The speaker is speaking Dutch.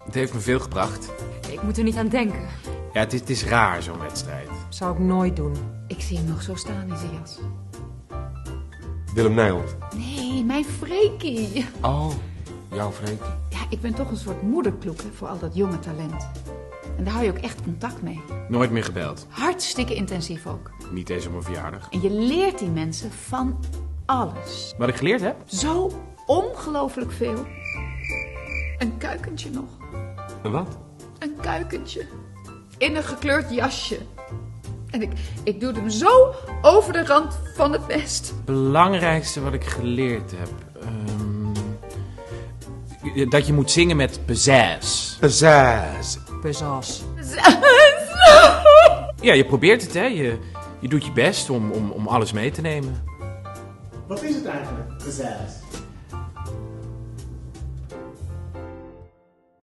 Het heeft me veel gebracht. Ik moet er niet aan denken. Ja, het is raar, zo'n wedstrijd. Zou ik nooit doen. Ik zie hem nog zo staan in zijn jas. Willem Nijland. Nee, mijn Freekie. Oh, jouw Freekie. Ja, ik ben toch een soort moederkloek hè, voor al dat jonge talent. En daar hou je ook echt contact mee. Nooit meer gebeld. Hartstikke intensief ook. Niet eens op mijn verjaardag. En je leert die mensen van alles. Wat ik geleerd heb? Zo ongelooflijk veel. Een kuikentje nog. En wat? Een kuikentje. In een gekleurd jasje. En ik doe hem zo over de rand van het nest. Het belangrijkste wat ik geleerd heb... dat je moet zingen met pizzazz. Pizzazz. Bezas. Ja, je probeert het, hè. Je doet je best om alles mee te nemen. Wat is het eigenlijk, pizzazz?